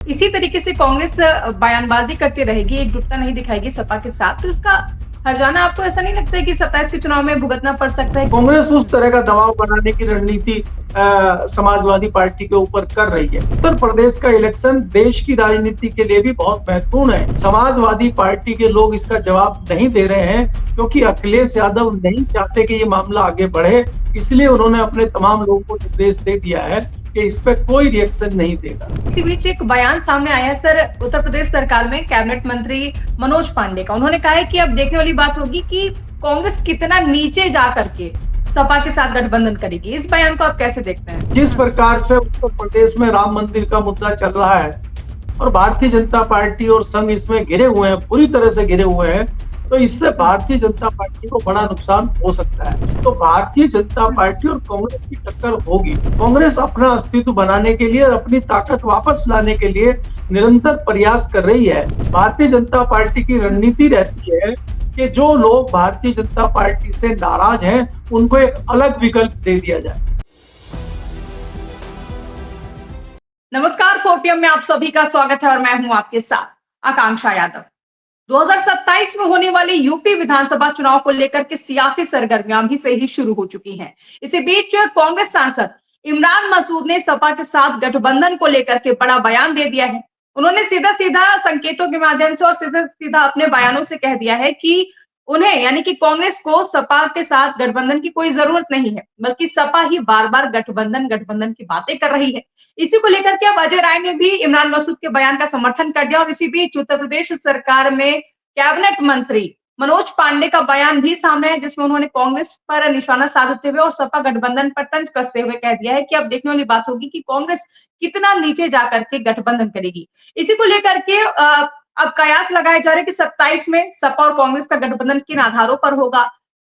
इसी तरीके से कांग्रेस बयानबाजी करती रहेगी, एकजुटता नहीं दिखाएगी सपा के साथ, तो इसका हर्जाना आपको ऐसा नहीं लगता है कि 27 के चुनाव में भुगतना पड़ सकता है? कांग्रेस उस तरह का दबाव बनाने की रणनीति समाजवादी पार्टी के ऊपर कर रही है। उत्तर प्रदेश का इलेक्शन देश की राजनीति के लिए भी बहुत महत्वपूर्ण है। समाजवादी पार्टी के लोग इसका जवाब नहीं दे रहे हैं क्योंकि अखिलेश यादव नहीं चाहते कि ये मामला आगे बढ़े, इसलिए उन्होंने अपने तमाम लोगों को निर्देश दे दिया है कि इस पर कोई रिएक्शन नहीं देगा। इसी बीच एक बयान सामने आया सर उत्तर प्रदेश सरकार में कैबिनेट मंत्री मनोज पांडे का। उन्होंने कहा है कि अब देखने वाली बात होगी कि कांग्रेस कितना नीचे जा करके सपा के साथ गठबंधन करेगी। इस बयान को आप कैसे देखते हैं? जिस प्रकार से उत्तर प्रदेश में राम मंदिर का मुद्दा चल रहा है और भारतीय जनता पार्टी और संघ इसमें घिरे हुए हैं, पूरी तरह से घिरे हुए हैं, तो इससे भारतीय जनता पार्टी को बड़ा नुकसान हो सकता है। तो भारतीय जनता पार्टी और कांग्रेस की टक्कर होगी। कांग्रेस अपना अस्तित्व बनाने के लिए और अपनी ताकत वापस लाने के लिए निरंतर प्रयास कर रही है। भारतीय जनता पार्टी की रणनीति रहती है कि जो लोग भारतीय जनता पार्टी से नाराज हैं, उनको एक अलग विकल्प दे दिया जाए। नमस्कार, 4PM में आप सभी का स्वागत है और मैं हूं आपके साथ आकांक्षा यादव। 2027 में होने वाले यूपी विधानसभा चुनाव को लेकर के सियासी सरगर्मियां भी से ही शुरू हो चुकी हैं। इसी बीच कांग्रेस सांसद इमरान मसूद ने सपा के साथ गठबंधन को लेकर के बड़ा बयान दे दिया है। उन्होंने सीधा सीधा संकेतों के माध्यम से और सीधा सीधा अपने बयानों से कह दिया है कि उन्हें यानी कि कांग्रेस को सपा के साथ गठबंधन की कोई जरूरत नहीं है, बल्कि सपा ही बार बार गठबंधन की बातें कर रही है। इसी को लेकर के अब अजय राय ने भी इमरान मसूद के बयान का समर्थन कर दिया और इसी बीच उत्तर प्रदेश सरकार में कैबिनेट मंत्री मनोज पांडे का बयान भी सामने है, जिसमें उन्होंने कांग्रेस पर निशाना साधते हुए और सपा गठबंधन पर तंज कसते हुए कह दिया है कि अब देखने वाली बात होगी कि कांग्रेस कितना नीचे जाकर के गठबंधन करेगी। इसी को लेकर के अब कयास लगाए जा रहे हैं कि 27 में सपा और कांग्रेस का गठबंधन किन आधारों पर होगा,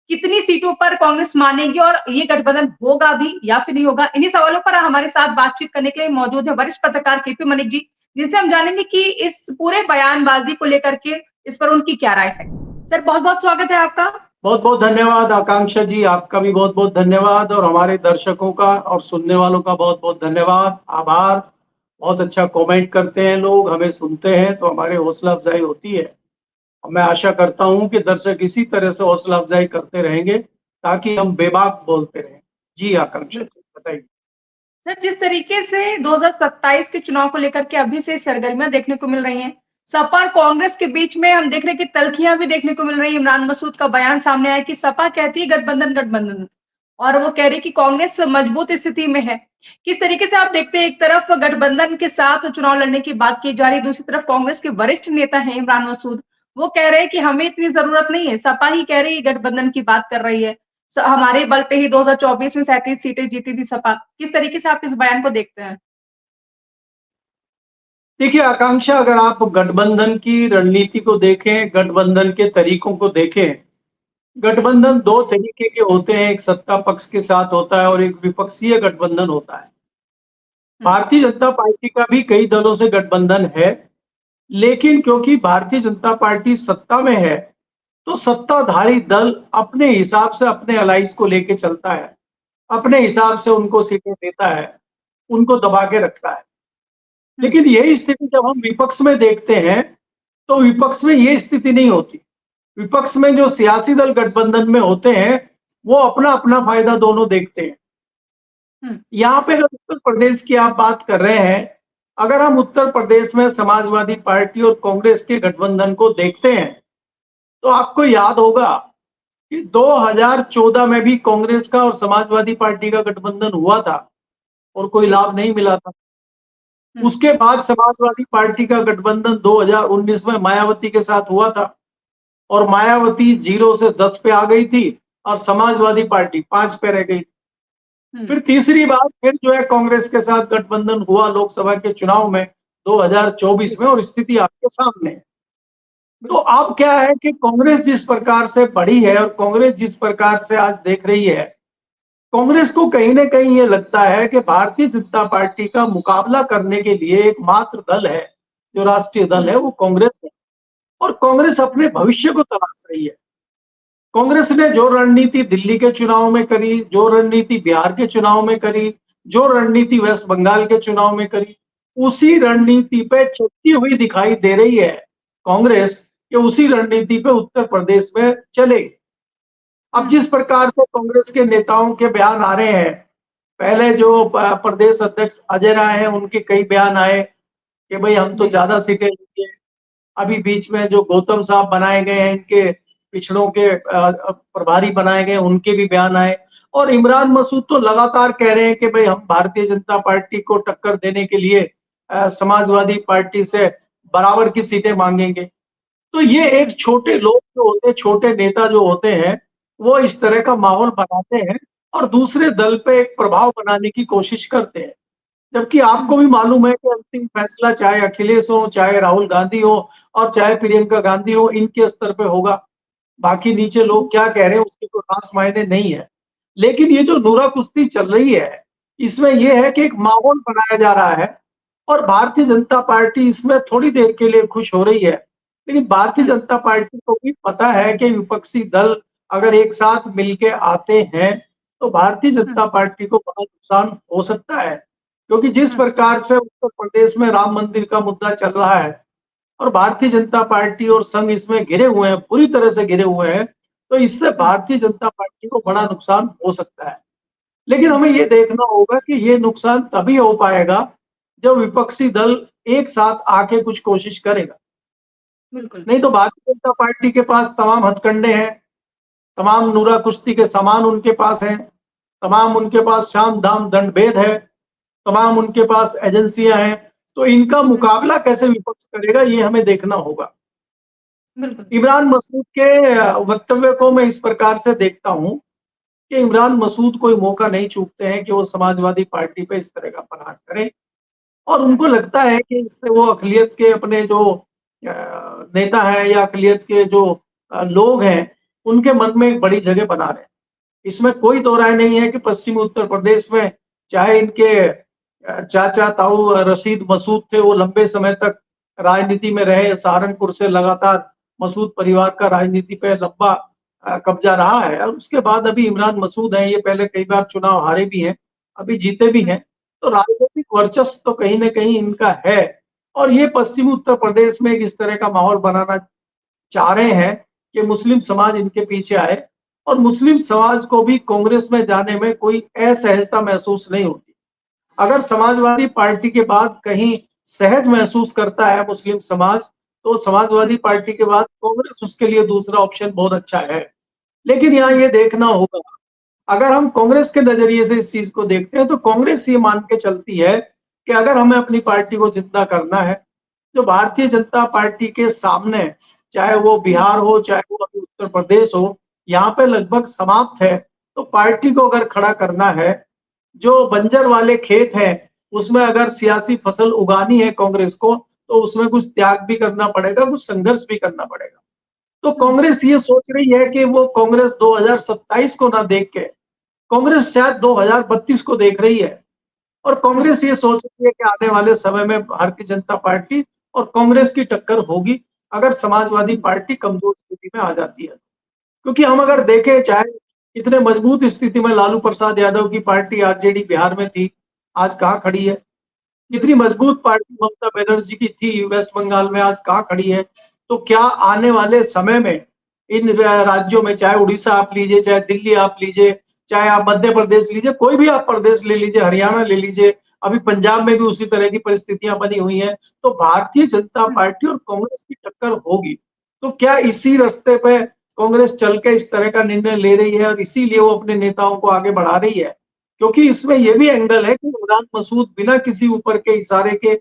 कितनी सीटों पर कांग्रेस मानेगी और ये गठबंधन होगा भी या फिर नहीं होगा। इन्हीं सवालों पर हमारे साथ बातचीत करने के लिए मौजूद है वरिष्ठ पत्रकार केपी मलिक जी, जिनसे हम जानेंगे कि इस पूरे बयानबाजी को लेकर के इस पर उनकी क्या राय है। सर, बहुत बहुत स्वागत है आपका। बहुत बहुत धन्यवाद आकांक्षा जी, आपका भी बहुत बहुत धन्यवाद और हमारे दर्शकों का और सुनने वालों का बहुत बहुत धन्यवाद, आभार। बहुत अच्छा कमेंट करते हैं लोग, हमें सुनते हैं तो हमारे हौसला अफजाई होती है। और मैं आशा करता हूं कि दर्शक इसी तरह से हौसला अफजाई करते रहेंगे ताकि हम बेबाक बोलते रहें। जी आकांक्षा जी बताइए। सर, जिस तरीके से 2027 के चुनाव को लेकर के अभी से सरगर्मियां देखने को मिल रही हैं, सपा और कांग्रेस के बीच में हम देख रहे हैं कि तल्खियां भी देखने को मिल रही है। इमरान मसूद का बयान सामने आया कि सपा कहती है गठबंधन और वो कह रही कि कांग्रेस मजबूत स्थिति में है। किस तरीके से आप देखते हैं, एक तरफ गठबंधन के साथ चुनाव लड़ने की बात की जा रही है, दूसरी तरफ कांग्रेस के वरिष्ठ नेता हैं इमरान मसूद, वो कह रहे हैं कि हमें इतनी जरूरत नहीं है, सपा ही कह रही है गठबंधन की बात कर रही है, हमारे बल पे ही 2024 में 37 सीटें जीती थी सपा। किस तरीके से आप इस बयान को देखते हैं? देखिए आकांक्षा, अगर आप गठबंधन की रणनीति को देखें, गठबंधन के तरीकों को देखें, गठबंधन दो तरीके के होते हैं, एक सत्ता पक्ष के साथ होता है और एक विपक्षीय गठबंधन होता है। भारतीय जनता पार्टी का भी कई दलों से गठबंधन है, लेकिन क्योंकि भारतीय जनता पार्टी सत्ता में है तो सत्ताधारी दल अपने हिसाब से अपने अलाइंस को लेके चलता है, अपने हिसाब से उनको सीटें देता है, उनको दबा के रखता है। लेकिन यही स्थिति जब हम विपक्ष में देखते हैं तो विपक्ष में ये स्थिति नहीं होती। विपक्ष में जो सियासी दल गठबंधन में होते हैं वो अपना अपना फायदा दोनों देखते हैं। यहाँ पे अगर उत्तर प्रदेश की आप बात कर रहे हैं, अगर हम उत्तर प्रदेश में समाजवादी पार्टी और कांग्रेस के गठबंधन को देखते हैं तो आपको याद होगा कि 2014 में भी कांग्रेस का और समाजवादी पार्टी का गठबंधन हुआ था और कोई लाभ नहीं मिला था। उसके बाद समाजवादी पार्टी का गठबंधन 2019 में मायावती के साथ हुआ था और मायावती 0 से 10 पे आ गई थी और समाजवादी पार्टी 5 पे रह गई थी। फिर तीसरी बार फिर जो है कांग्रेस के साथ गठबंधन हुआ लोकसभा के चुनाव में 2024 में और स्थिति आपके सामने है। तो अब क्या है कि कांग्रेस जिस प्रकार से बढ़ी है और कांग्रेस जिस प्रकार से आज देख रही है, कांग्रेस को कहीं ना कहीं ये लगता है कि भारतीय जनता पार्टी का मुकाबला करने के लिए एकमात्र दल है, जो राष्ट्रीय दल है, वो कांग्रेस है और कांग्रेस अपने भविष्य को तलाश रही है। कांग्रेस ने जो रणनीति दिल्ली के चुनाव में करी, जो रणनीति बिहार के चुनाव में करी, जो रणनीति वेस्ट बंगाल के चुनाव में करी, उसी रणनीति पे चलती हुई दिखाई दे रही है कांग्रेस, कि उसी रणनीति पे उत्तर प्रदेश में चले। अब जिस प्रकार से कांग्रेस के नेताओं के बयान आ रहे हैं, पहले जो प्रदेश अध्यक्ष अजय राय हैं, उनके कई बयान आए कि भाई हम तो ज्यादा सीटें लेंगे। अभी बीच में जो गौतम साहब बनाए गए हैं, इनके पिछड़ों के प्रभारी बनाए गए, उनके भी बयान आए। और इमरान मसूद तो लगातार कह रहे हैं कि भाई हम भारतीय जनता पार्टी को टक्कर देने के लिए समाजवादी पार्टी से बराबर की सीटें मांगेंगे। तो ये एक छोटे लोग जो होते हैं, छोटे नेता जो होते हैं, वो इस तरह का माहौल बनाते हैं और दूसरे दल पे एक प्रभाव बनाने की कोशिश करते हैं। जबकि आपको भी मालूम है कि अंतिम फैसला चाहे अखिलेश हो, चाहे राहुल गांधी हो और चाहे प्रियंका गांधी हो, इनके स्तर पे होगा। बाकी नीचे लोग क्या कह रहे हैं उसके कोई खास मायने नहीं है। लेकिन ये जो नूरा कुश्ती चल रही है, इसमें ये है कि एक माहौल बनाया जा रहा है और भारतीय जनता पार्टी इसमें थोड़ी देर के लिए खुश हो रही है। लेकिन भारतीय जनता पार्टी को भी पता है कि विपक्षी दल अगर एक साथ मिलके आते हैं तो भारतीय जनता पार्टी को बड़ा नुकसान हो सकता है। क्योंकि जिस प्रकार से उत्तर प्रदेश में राम मंदिर का मुद्दा चल रहा है और भारतीय जनता पार्टी और संघ इसमें घिरे हुए हैं, पूरी तरह से घिरे हुए हैं, तो इससे भारतीय जनता पार्टी को बड़ा नुकसान हो सकता है। लेकिन हमें ये देखना होगा कि ये नुकसान तभी हो पाएगा जब विपक्षी दल एक साथ आके कुछ कोशिश करेगा। बिल्कुल। नहीं तो भारतीय जनता पार्टी के पास तमाम हथकंडे हैं, तमाम नूरा कुश्ती के सामान उनके पास हैं, तमाम उनके पास साम दाम दंड भेद है, तमाम उनके पास एजेंसियां हैं। तो इनका मुकाबला कैसे विपक्ष करेगा, ये हमें देखना होगा। बिल्कुल। इमरान मसूद के वक्तव्य को मैं इस प्रकार से देखता हूं कि इमरान मसूद कोई मौका नहीं चूकते हैं कि वो समाजवादी पार्टी पे इस तरह का प्रहार करें और उनको लगता है कि इससे वो अक़लियत के अपने जो नेता हैं या अक़लियत के जो लोग हैं, उनके मन में एक बड़ी जगह बना रहे हैं। इसमें कोई दो राय नहीं है कि पश्चिमी उत्तर प्रदेश में चाहे इनके चाचा ताऊ रशीद मसूद थे, वो लंबे समय तक राजनीति में रहे। सहारनपुर से लगातार मसूद परिवार का राजनीति पे लंबा कब्जा रहा है और उसके बाद अभी इमरान मसूद हैं। ये पहले कई बार चुनाव हारे भी हैं, अभी जीते भी हैं। तो राजनीतिक वर्चस्व तो कहीं न कहीं इनका है और ये पश्चिमी उत्तर प्रदेश में एक इस तरह का माहौल बनाना चाह रहे हैं कि मुस्लिम समाज इनके पीछे आए और मुस्लिम समाज को भी कांग्रेस में जाने में कोई असहजता महसूस नहीं होती। अगर समाजवादी पार्टी के बाद कहीं सहज महसूस करता है मुस्लिम समाज, तो समाजवादी पार्टी के बाद कांग्रेस उसके लिए दूसरा ऑप्शन बहुत अच्छा है। लेकिन यहाँ ये देखना होगा, अगर हम कांग्रेस के नजरिए से इस चीज को देखते हैं तो कांग्रेस ये मान के चलती है कि अगर हमें अपनी पार्टी को जिंदा करना है, जो भारतीय जनता पार्टी के सामने, चाहे वो बिहार हो, चाहे वो अभी उत्तर प्रदेश हो, यहाँ पे लगभग समाप्त है। तो पार्टी को अगर खड़ा करना है, जो बंजर वाले खेत हैं उसमें अगर सियासी फसल उगानी है कांग्रेस को, तो उसमें कुछ त्याग भी करना पड़ेगा, कुछ संघर्ष भी करना पड़ेगा। तो कांग्रेस ये सोच रही है कि वो कांग्रेस 2027 को ना देख के कांग्रेस शायद 2032 को देख रही है और कांग्रेस ये सोच रही है कि आने वाले समय में भारतीय जनता पार्टी और कांग्रेस की टक्कर होगी अगर समाजवादी पार्टी कमजोर स्थिति में आ जाती है। क्योंकि हम अगर देखें, चाहे इतने मजबूत स्थिति में लालू प्रसाद यादव की पार्टी आरजेडी बिहार में थी, आज कहाँ खड़ी है? कितनी मजबूत पार्टी ममता बनर्जी की थी वेस्ट बंगाल में, आज कहाँ खड़ी है? तो क्या आने वाले समय में इन राज्यों में, चाहे उड़ीसा आप लीजिए, चाहे दिल्ली आप लीजिए, चाहे आप मध्य प्रदेश लीजिए, कोई भी आप प्रदेश ले लीजिए, हरियाणा ले लीजिए, अभी पंजाब में भी उसी तरह की परिस्थितियां बनी हुई हैं, तो भारतीय जनता पार्टी और कांग्रेस की टक्कर होगी। तो क्या इसी रास्ते पे कांग्रेस चल के इस तरह का निर्णय ले रही है और इसीलिए वो अपने नेताओं को आगे बढ़ा रही है? क्योंकि इसमें यह भी एंगल है कि इमरान मसूद बिना किसी ऊपर के इशारे के,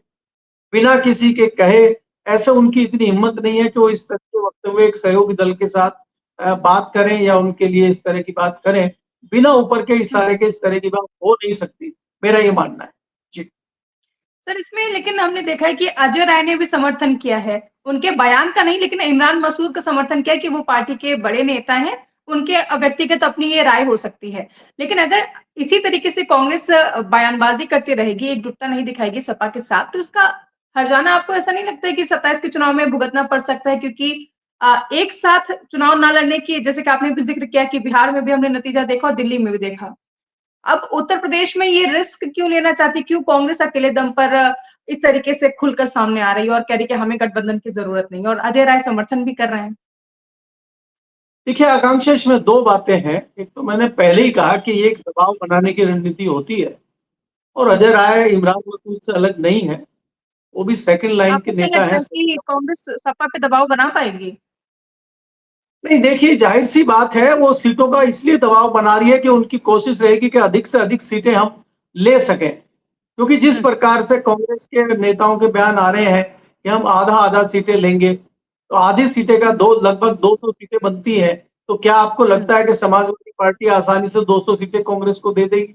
बिना किसी के कहे, ऐसे उनकी इतनी हिम्मत नहीं है कि वो इस तरह के वक्तव्य एक सहयोगी दल के साथ बात करें या उनके लिए इस तरह की बात करें। बिना ऊपर के इशारे के इस तरह की बात हो नहीं सकती, मेरा ये मानना है। जी सर, इसमें लेकिन हमने देखा है कि अजय राय ने भी समर्थन किया है, उनके बयान का नहीं लेकिन इमरान मसूद का समर्थन किया है कि वो पार्टी के बड़े नेता हैं, उनके व्यक्तिगत अपनी ये राय हो सकती है। लेकिन अगर इसी तरीके से कांग्रेस बयानबाजी करती रहेगी, एकजुटता नहीं दिखाएगी सपा के साथ, तो इसका हर्जाना आपको ऐसा नहीं लगता है कि 27 के चुनाव में भुगतना पड़ सकता है? क्योंकि एक साथ चुनाव ना लड़ने की, जैसे कि आपने भी ज़िक्र किया कि बिहार में भी हमने नतीजा देखा और दिल्ली में भी देखा। अब उत्तर प्रदेश में ये रिस्क क्यों लेना चाहती? क्यों कांग्रेस अकेले दम पर इस तरीके से खुलकर सामने आ रही है और कह रही है कि हमें गठबंधन की जरूरत नहीं है, और अजय राय समर्थन भी कर रहे हैं। देखिए आकांक्षा, इसमें दो बातें हैं। एक तो मैंने पहले ही कहा कि ये एक दबाव बनाने की रणनीति होती है, और अजय राय इमरान मसूद से अलग नहीं है। वो भी सेकंड लाइन के आपको क्या नेता लगता हैं। है कि कांग्रेस सपा पे दबाव बना पाएगी? नहीं, देखिए जाहिर सी बात है, वो सीटों का इसलिए दबाव बना रही है कि उनकी कोशिश रहेगी कि अधिक से अधिक सीटें हम ले सकें। क्योंकि जिस प्रकार से कांग्रेस के नेताओं के बयान आ रहे हैं कि हम आधा आधा सीटें लेंगे, तो आधी सीटें का दो लगभग 200 सीटें बनती हैं। तो क्या आपको लगता है कि समाजवादी पार्टी आसानी से 200 सीटें कांग्रेस को दे देगी?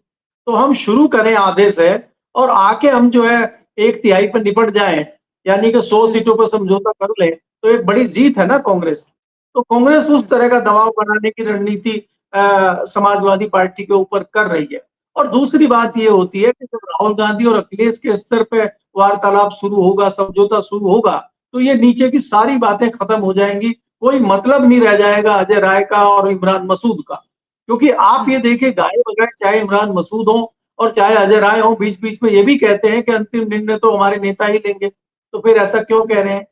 तो हम शुरू करें आधे से, और आके हम जो है 1/3 पर निपट जाएं, यानी कि 100 सीटों पर समझौता कर लें, तो एक बड़ी जीत है ना कांग्रेस की। तो कांग्रेस उस तरह का दबाव बनाने की रणनीति समाजवादी पार्टी के ऊपर कर रही है। और दूसरी बात ये होती है कि जब राहुल गांधी और अखिलेश के स्तर पे वार्तालाप शुरू होगा, समझौता शुरू होगा, तो ये नीचे की सारी बातें खत्म हो जाएंगी। कोई मतलब नहीं रह जाएगा अजय राय का और इमरान मसूद का। क्योंकि आप ये देखिए, गाये बगाए चाहे इमरान मसूद हो और चाहे अजय राय हो, बीच बीच में ये भी कहते हैं कि अंतिम निर्णय तो हमारे नेता ही लेंगे। तो फिर ऐसा क्यों कह रहे हैं?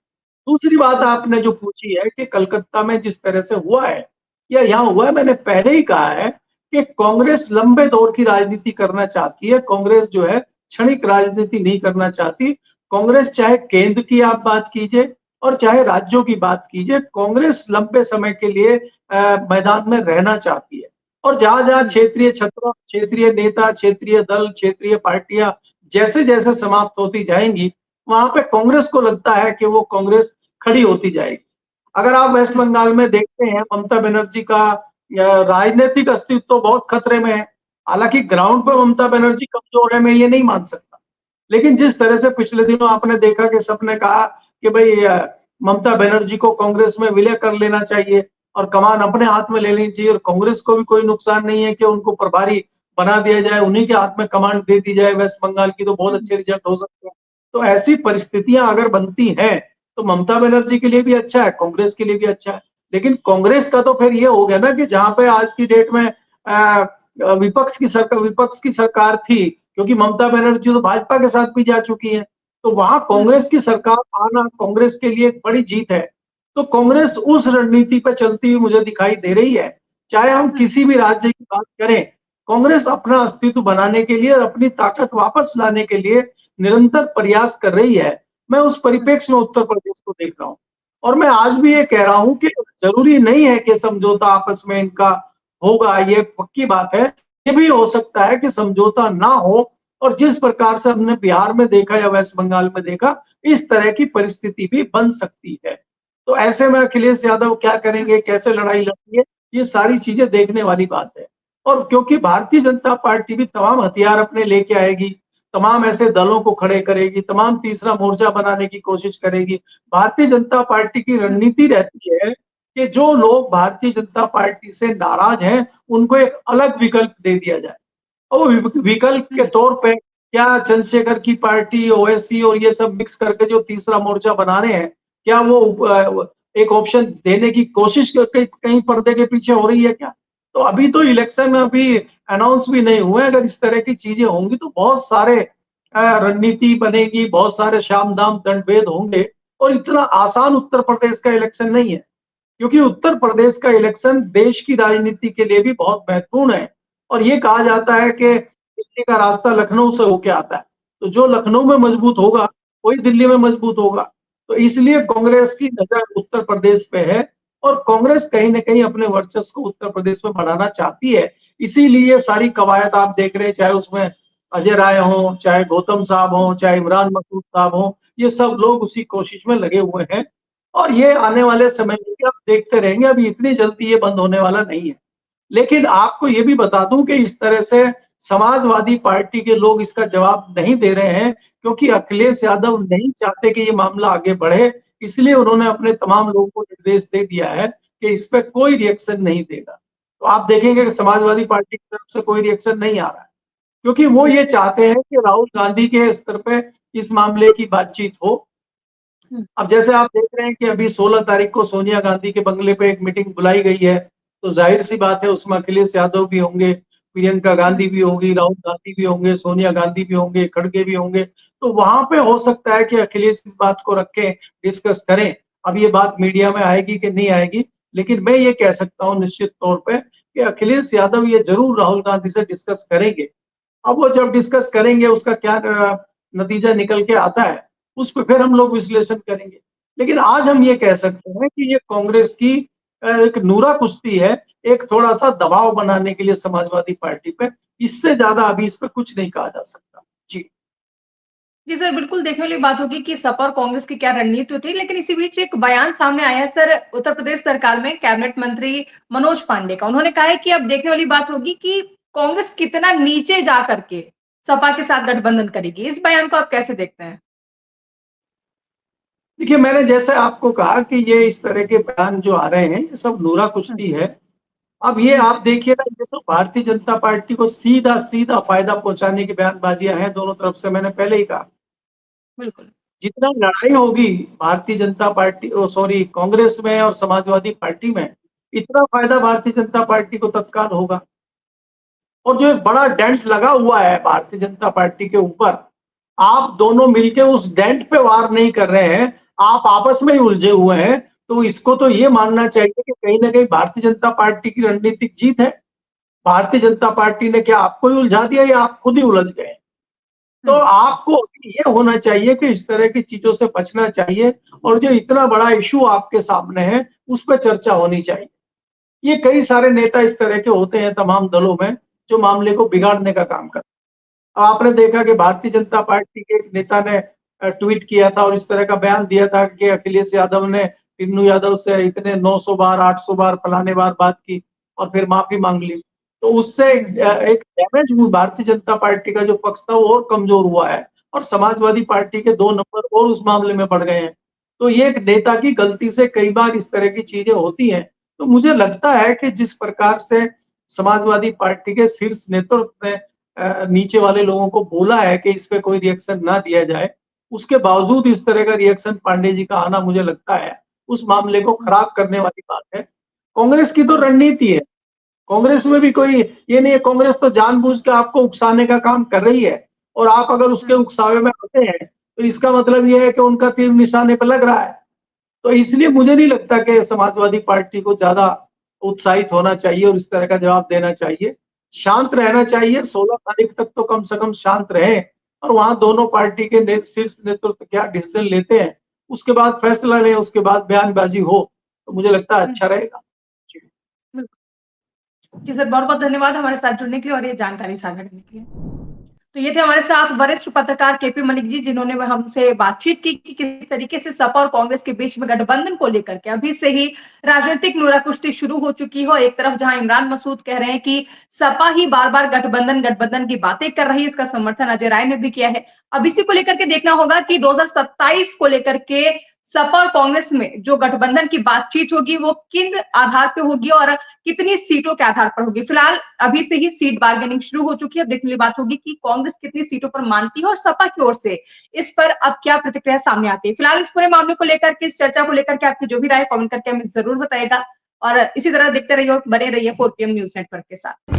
दूसरी बात आपने जो पूछी है कि कलकत्ता में जिस तरह से हुआ है या यहाँ हुआ है, मैंने पहले ही कहा है कि कांग्रेस लंबे दौर की राजनीति करना चाहती है। कांग्रेस जो है क्षणिक राजनीति नहीं करना चाहती। कांग्रेस चाहे केंद्र की आप बात कीजिए और चाहे राज्यों की बात कीजिए, कांग्रेस लंबे समय के लिए मैदान में रहना चाहती है। और जहां जहां क्षेत्रीय छत्र, क्षेत्रीय नेता, क्षेत्रीय दल, क्षेत्रीय पार्टियां जैसे जैसे समाप्त होती जाएंगी, वहां पे कांग्रेस को लगता है कि वो कांग्रेस खड़ी होती जाएगी। अगर आप वेस्ट बंगाल में देखते हैं, ममता बनर्जी का राजनीतिक अस्तित्व तो बहुत खतरे में है। हालांकि ग्राउंड पर ममता बनर्जी कमजोर है, मैं ये नहीं मान सकता। लेकिन जिस तरह से पिछले दिनों आपने देखा कि सबने कहा कि भाई ममता बनर्जी को कांग्रेस में विलय कर लेना चाहिए और कमान अपने हाथ में ले लेनी चाहिए, और कांग्रेस को भी कोई नुकसान नहीं है कि उनको प्रभारी बना दिया जाए, उन्हीं के हाथ में कमांड दे दी जाए वेस्ट बंगाल की, तो बहुत अच्छे रिजल्ट हो सकते हैं। तो ऐसी परिस्थितियां अगर बनती हैं, तो ममता बनर्जी के लिए भी अच्छा है, कांग्रेस के लिए भी अच्छा है। लेकिन कांग्रेस का तो फिर ये हो गया ना कि जहां पे आज की डेट में विपक्ष की सरकार थी, क्योंकि ममता बनर्जी तो भाजपा के साथ भी जा चुकी है, तो वहां कांग्रेस की सरकार आना कांग्रेस के लिए एक बड़ी जीत है। तो कांग्रेस उस रणनीति पर चलती हुई मुझे दिखाई दे रही है। चाहे हम किसी भी राज्य की बात करें, कांग्रेस अपना अस्तित्व बनाने के लिए और अपनी ताकत वापस लाने के लिए निरंतर प्रयास कर रही है। मैं उस परिप्रेक्ष्य में उत्तर प्रदेश को देख रहा हूं, और मैं आज भी ये कह रहा हूं कि जरूरी नहीं है कि समझौता आपस में इनका होगा, ये पक्की बात है। ये भी हो सकता है कि समझौता ना हो, और जिस प्रकार से हमने बिहार में देखा या वेस्ट बंगाल में देखा, इस तरह की परिस्थिति भी बन सकती है। तो ऐसे में अखिलेश यादव क्या करेंगे, कैसे लड़ाई लड़ेंगे, ये सारी चीजें देखने वाली बात है। और क्योंकि भारतीय जनता पार्टी भी तमाम हथियार अपने लेके आएगी, तमाम ऐसे दलों को खड़े करेगी, तमाम तीसरा मोर्चा बनाने की कोशिश करेगी। भारतीय जनता पार्टी की रणनीति रहती है कि जो लोग भारतीय जनता पार्टी से नाराज हैं, उनको एक अलग विकल्प दे दिया जाए। और वो विकल्प के तौर पे क्या चंद्रशेखर की पार्टी, ओवैसी और ये सब मिक्स करके जो तीसरा मोर्चा बना रहे हैं, क्या वो एक ऑप्शन देने की कोशिश कहीं पर्दे के पीछे हो रही है क्या? तो अभी तो इलेक्शन में अभी अनाउंस भी नहीं हुए। अगर इस तरह की चीजें होंगी तो बहुत सारे रणनीति बनेगी, बहुत सारे शाम दाम दंडभेद होंगे, और इतना आसान उत्तर प्रदेश का इलेक्शन नहीं है। क्योंकि उत्तर प्रदेश का इलेक्शन देश की राजनीति के लिए भी बहुत महत्वपूर्ण है। और ये कहा जाता है कि दिल्ली का रास्ता लखनऊ से होके आता है, तो जो लखनऊ में मजबूत होगा वही दिल्ली में मजबूत होगा। तो इसलिए कांग्रेस की नजर उत्तर प्रदेश पे है, और कांग्रेस कहीं ना कहीं अपने वर्चस्व को उत्तर प्रदेश में बढ़ाना चाहती है। इसीलिए सारी कवायद आप देख रहे हैं, चाहे उसमें अजय राय हो, चाहे गौतम साहब हो, चाहे इमरान मसूद साहब हो, ये सब लोग उसी कोशिश में लगे हुए हैं। और ये आने वाले समय में भी आप देखते रहेंगे, अभी इतनी जल्दी ये बंद होने वाला नहीं है। लेकिन आपको ये भी बता दूं कि इस तरह से समाजवादी पार्टी के लोग इसका जवाब नहीं दे रहे हैं, क्योंकि अखिलेश यादव नहीं चाहते कि ये मामला आगे बढ़े। इसलिए उन्होंने अपने तमाम लोगों को निर्देश दे दिया है कि इस पर कोई रिएक्शन नहीं देगा। तो आप देखेंगे कि समाजवादी पार्टी की तरफ से कोई रिएक्शन नहीं आ रहा है, क्योंकि वो ये चाहते हैं कि राहुल गांधी के स्तर पे इस मामले की बातचीत हो। अब जैसे आप देख रहे हैं कि अभी 16 तारीख को सोनिया गांधी के बंगले पे एक मीटिंग बुलाई गई है, तो जाहिर सी बात है उसमें अखिलेश यादव भी होंगे, प्रियंका गांधी भी होगी, राहुल गांधी भी होंगे, सोनिया गांधी भी होंगे, खड़गे भी होंगे। तो वहां पे हो सकता है कि अखिलेश इस बात को रखें, डिस्कस करें। अब ये बात मीडिया में आएगी कि नहीं आएगी, लेकिन मैं ये कह सकता हूँ निश्चित तौर पे कि अखिलेश यादव ये जरूर राहुल गांधी से डिस्कस करेंगे। अब वो जब डिस्कस करेंगे उसका क्या नतीजा निकल के आता है, उस पर फिर हम लोग विश्लेषण करेंगे। लेकिन आज हम ये कह सकते हैं कि ये कांग्रेस की एक नूरा कुश्ती है, एक थोड़ा सा दबाव बनाने के लिए समाजवादी पार्टी पे। इससे ज्यादा अभी इस पे कुछ नहीं कहा जा सकता। जी जी सर, बिल्कुल देखने वाली बात होगी कि सपा और कांग्रेस की क्या रणनीति होती है, लेकिन इसी बीच एक बयान सामने आया है सर उत्तर प्रदेश सरकार में कैबिनेट मंत्री मनोज पांडे का। उन्होंने कहा है कि अब देखने वाली बात होगी कि कांग्रेस कितना नीचे जा करके सपा के साथ गठबंधन करेगी। इस बयान को आप कैसे देखते हैं? देखिए, मैंने जैसे आपको कहा कि ये इस तरह के बयान जो आ रहे हैं ये सब नूरा हम्म, कुश्ती है। अब ये आप देखिए ना, ये तो भारतीय जनता पार्टी को सीधा सीधा फायदा पहुंचाने की बयानबाजियां हैं दोनों तरफ से। मैंने पहले ही कहा, बिल्कुल। जितना लड़ाई होगी भारतीय जनता पार्टी सॉरी कांग्रेस में और समाजवादी पार्टी में, इतना फायदा भारतीय जनता पार्टी को तत्काल होगा। और जो एक बड़ा डेंट लगा हुआ है भारतीय जनता पार्टी के ऊपर, आप दोनों मिलके उस डेंट पे वार नहीं कर रहे हैं, आप आपस में ही उलझे हुए हैं। तो इसको तो ये मानना चाहिए कि कहीं ना कहीं भारतीय जनता पार्टी की रणनीतिक जीत है। भारतीय जनता पार्टी ने क्या आपको ही उलझा दिया या आप खुद ही उलझ गए? तो हम्म, आपको ये होना चाहिए कि इस तरह की चीजों से बचना चाहिए, और जो इतना बड़ा इशू आपके सामने है उस पर चर्चा होनी चाहिए। ये कई सारे नेता इस तरह के होते हैं तमाम दलों में, जो मामले को बिगाड़ने का काम करते हैं। आपने देखा कि भारतीय जनता पार्टी के एक नेता ने ट्वीट किया था और इस तरह का बयान दिया था कि अखिलेश यादव ने टिन्नू यादव से इतने 900 बार 800 बार फलाने बार बात की और फिर माफी मांग ली। तो उससे एक डैमेज हुई, भारतीय जनता पार्टी का जो पक्ष था वो और कमजोर हुआ है, और समाजवादी पार्टी के 2 नंबर और उस मामले में बढ़ गए हैं। तो ये एक नेता की गलती से कई बार इस तरह की चीजें होती हैं। तो मुझे लगता है कि जिस प्रकार से समाजवादी पार्टी के शीर्ष नेतृत्व ने नीचे वाले लोगों को बोला है कि इस पे कोई रिएक्शन ना दिया जाए, उसके बावजूद इस तरह का रिएक्शन पांडे जी का आना मुझे लगता है उस मामले को खराब करने वाली बात है। कांग्रेस की तो रणनीति है, कांग्रेस में भी कोई ये नहीं है, कांग्रेस तो जानबूझ के आपको उकसाने का काम कर रही है। और आप अगर उसके हम्म, उकसावे में आते हैं तो इसका मतलब ये है कि उनका तीर निशाने पर लग रहा है। तो इसलिए मुझे नहीं लगता कि समाजवादी पार्टी को ज्यादा उत्साहित होना चाहिए और इस तरह का जवाब देना चाहिए। शांत रहना चाहिए, 16 तारीख तक तो कम से कम शांत रहे, और वहां दोनों पार्टी के शीर्ष नेतृत्व क्या डिसीजन लेते हैं उसके बाद फैसला लें, उसके बाद बयानबाजी हो, तो मुझे लगता है हम्म, अच्छा रहेगा। जी। बिल्कुल। जी सर, बहुत बहुत धन्यवाद हमारे साथ जुड़ने के लिए और ये जानकारी साझा करने के लिए। तो ये थे हमारे साथ वरिष्ठ पत्रकार केपी मलिक जी, जिन्होंने हमसे बातचीत की कि किस तरीके से सपा और कांग्रेस के बीच में गठबंधन को लेकर के अभी से ही राजनीतिक नोराकुश्ती शुरू हो चुकी हो। एक तरफ जहां इमरान मसूद कह रहे हैं कि सपा ही बार बार गठबंधन गठबंधन की बातें कर रही है, इसका समर्थन अजय राय ने भी किया है। अब इसी को लेकर के देखना होगा कि 2027 को लेकर के सपा और कांग्रेस में जो गठबंधन की बातचीत होगी वो किन आधार पर होगी और कितनी सीटों के आधार पर होगी। फिलहाल अभी से ही सीट बार्गेनिंग शुरू हो चुकी है। अब देखने वाली बात होगी कि कांग्रेस कितनी सीटों पर मानती है और सपा की ओर से इस पर अब क्या प्रतिक्रिया सामने आती है। फिलहाल इस पूरे मामले को लेकर के, इस चर्चा को लेकर के आपकी जो भी राय कमेंट करके हमें जरूर बताएगा, और इसी तरह देखते रहिए और बने रहिए 4PM न्यूज नेटवर्क के साथ।